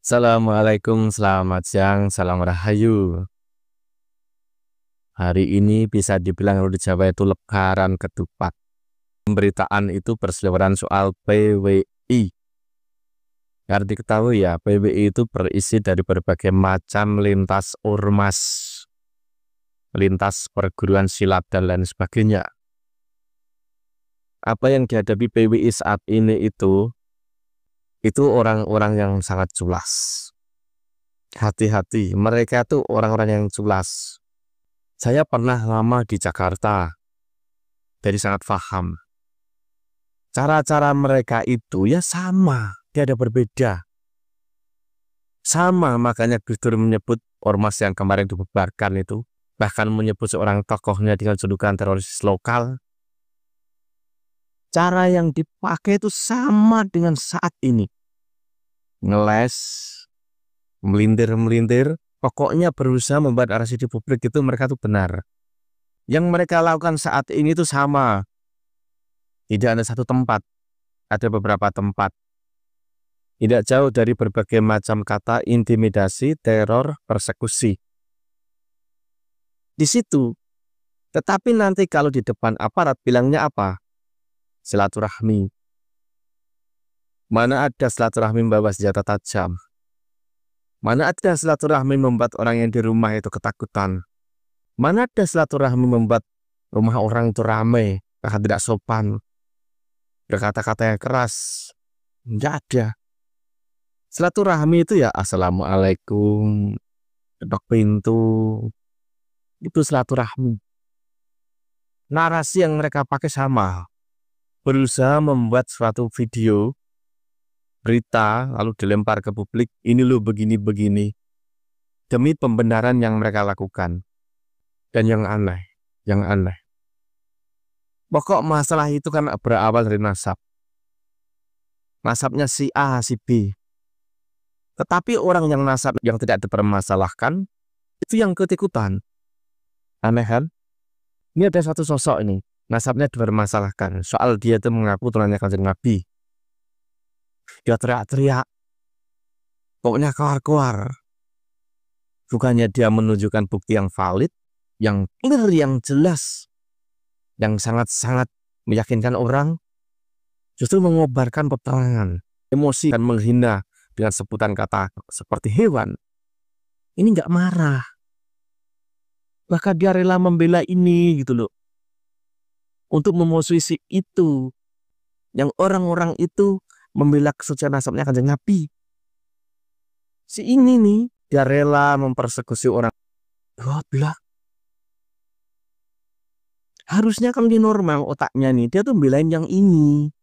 Assalamualaikum, selamat siang, salam rahayu. Hari ini bisa dibilang kalau di Jawa itu lebaran ketupat. Pemberitaan itu berseliweran soal PWI. Harus diketahui ya, PWI itu berisi dari berbagai macam lintas ormas, lintas perguruan silat dan lain sebagainya. Apa yang dihadapi PWI saat ini itu orang-orang yang sangat culas. Hati-hati, mereka tuh orang-orang yang culas. Saya pernah lama di Jakarta, jadi sangat paham. Cara-cara mereka itu ya sama, tiada berbeda. Sama, makanya Gus Dur menyebut ormas yang kemarin dibubarkan itu, bahkan menyebut seorang tokohnya dengan julukan teroris lokal. Cara yang dipakai itu sama dengan saat ini. Ngeles, melintir-melintir, pokoknya berusaha membuat narasi di publik itu mereka tuh benar. Yang mereka lakukan saat ini itu sama. Tidak ada satu tempat, ada beberapa tempat. Tidak jauh dari berbagai macam kata intimidasi, teror, persekusi. Di situ, tetapi nanti kalau di depan aparat bilangnya apa? Silaturahmi. Mana ada silaturahmi membawa senjata tajam? Mana ada silaturahmi membuat orang yang di rumah itu ketakutan? Mana ada silaturahmi membuat rumah orang itu ramai, bahkan tidak sopan, berkata-kata yang keras? Tidak ada. Silaturahmi itu ya assalamualaikum, ketok pintu, itu silaturahmi. Narasi yang mereka pakai sama. Berusaha membuat suatu video, berita, lalu dilempar ke publik, ini loh begini-begini. Demi pembenaran yang mereka lakukan. Dan yang aneh. Pokok masalah itu kan berawal dari nasab. Nasabnya si A, si B. Tetapi orang yang nasab yang tidak dipermasalahkan, itu yang ketikutan. Aneh kan? Ini ada satu sosok ini. Nasabnya dipermasalahkan. Soal dia itu mengaku tunannya Kanjeng Nabi. Dia teriak-teriak. Pokoknya keluar-keluar. Bukannya dia menunjukkan bukti yang valid, yang clear, yang jelas, yang sangat-sangat meyakinkan orang, justru mengobarkan peperangan, emosi dan menghina dengan sebutan kata seperti hewan. Ini nggak marah. Bahkan dia rela membela ini gitu loh. Untuk memusuhi si itu. Yang orang-orang itu membela kesucian nasabnya Kanjeng Nabi. Si ini nih, dia rela mempersekusi orang. Bila harusnya kan di normal otaknya nih, dia tuh belain yang ini.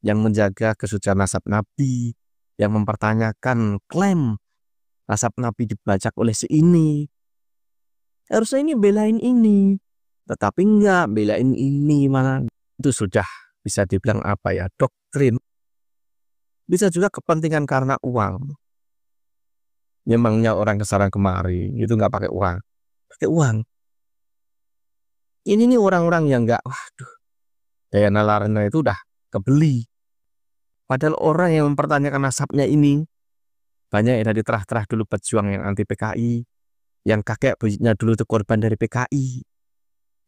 Yang menjaga kesucian nasab Nabi. Yang mempertanyakan klaim nasab Nabi dibajak oleh si ini. Harusnya ini belain ini. Tetapi enggak, belain ini malah. Itu sudah bisa dibilang apa ya, doktrin. Bisa juga kepentingan karena uang. Memangnya orang kesana kemari itu nggak pakai uang. Pakai uang. Ini nih orang-orang yang nggak, waduh, daya nalarnya itu udah kebeli. Padahal orang yang mempertanyakan nasabnya ini banyak yang dari terah-terah dulu pejuang yang anti PKI, yang kakek buyutnya dulu itu korban dari PKI.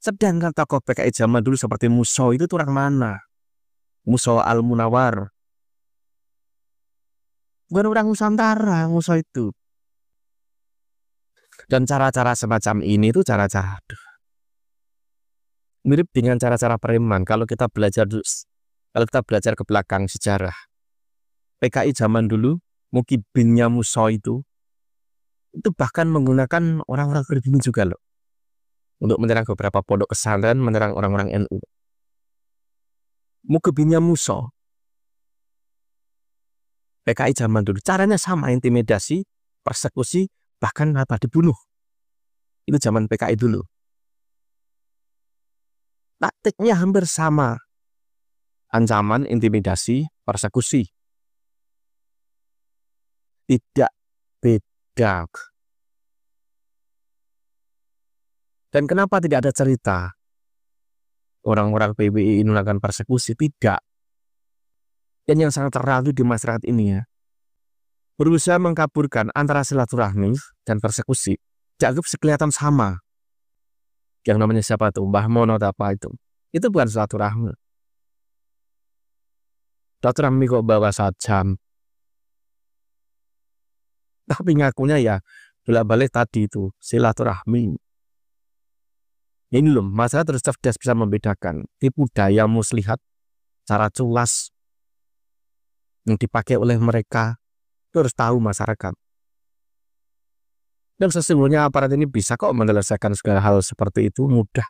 Sedangkan tokoh PKI zaman dulu seperti Muso itu orang mana? Muso Al-Munawar. Bukan orang Nusantara, Muso itu. Dan cara-cara semacam ini tuh cara-cara mirip dengan cara-cara preman. Kalau kita belajar ke belakang sejarah, PKI zaman dulu, mukibinnya Muso itu bahkan menggunakan orang-orang pribumi juga loh. Untuk menyerang beberapa pondok pesantren, menyerang orang-orang NU. Mukibinnya Muso, PKI zaman dulu, caranya sama, intimidasi, persekusi, bahkan apa dibunuh. Itu zaman PKI dulu. Taktiknya hampir sama. Ancaman, intimidasi, persekusi. Tidak beda. Dan kenapa tidak ada cerita orang-orang PWI ini melakukan persekusi? Tidak. Dan yang sangat terlalu di masyarakat ini ya, berusaha mengkaburkan antara silaturahmi dan persekusi. Dianggap sekelihatan sama. Yang namanya siapa tuh? Mbah Mono atau apa itu? Itu bukan silaturahmi. Silaturahmi kok bawa sajam. Tapi ngakunya ya bolak-balik tadi itu silaturahmi. Ini loh, masalah terus cerdas bisa membedakan tipu daya muslihat, cara culas yang dipakai oleh mereka, itu harus tahu masyarakat. Dan sesungguhnya aparat ini bisa kok menyelesaikan segala hal seperti itu mudah.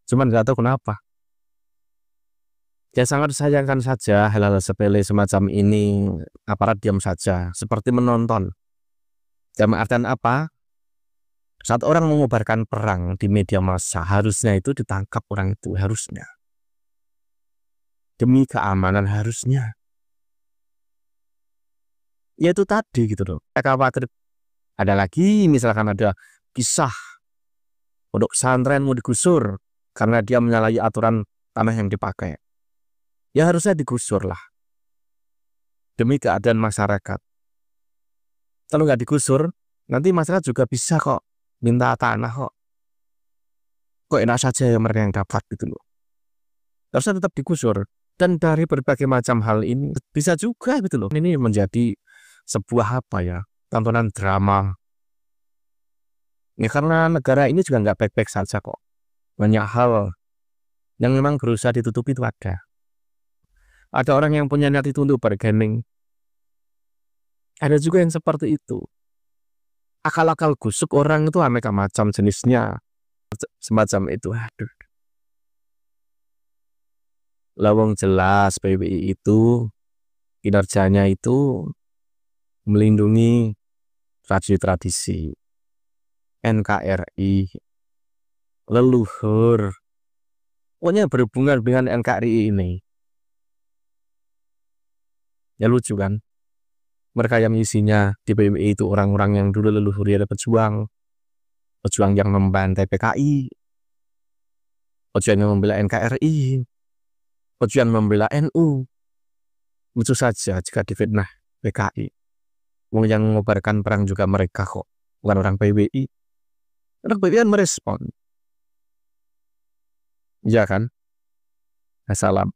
Cuman nggak tahu kenapa. Ya sangat disayangkan saja hal-hal sepele semacam ini, aparat diam saja, seperti menonton. Dalam artian apa? Saat orang mengobarkan perang di media massa, harusnya itu ditangkap orang itu, harusnya. Demi keamanan harusnya. Ya itu tadi gitu loh. Khawatir ada lagi, misalkan ada kisah pondok pesantren mau digusur karena dia menyalahi aturan tanah yang dipakai. Ya harusnya digusur lah. Demi keadaan masyarakat. Kalau nggak digusur, nanti masyarakat juga bisa kok minta tanah kok. Kok enak saja yang mereka yang dapat gitu loh. Harusnya tetap digusur. Dan dari berbagai macam hal ini bisa juga gitu loh. Ini menjadi sebuah apa ya, tontonan drama. Ya karena negara ini juga nggak baik-baik saja kok. Banyak hal yang memang berusaha ditutupi itu ada. Ada orang yang punya niat itu untuk bargaining. Ada juga yang seperti itu. Akal-akal gusuk orang itu aneka macam jenisnya. Semacam itu. Aduh. Lawang jelas PBI itu kinerjanya itu melindungi tradisi-tradisi NKRI, leluhur. Pokoknya berhubungan dengan NKRI ini. Ya lucu kan? Mereka yang isinya di PBI itu orang-orang yang dulu leluhurnya ada pejuang yang membantai PKI, pejuang yang membela NKRI, pejuang membela NU. Lucu saja jika difitnah PKI. Yang mengobarkan perang juga mereka kok, bukan orang PBI. Orang PBI kan merespon. Iya kan? Assalam.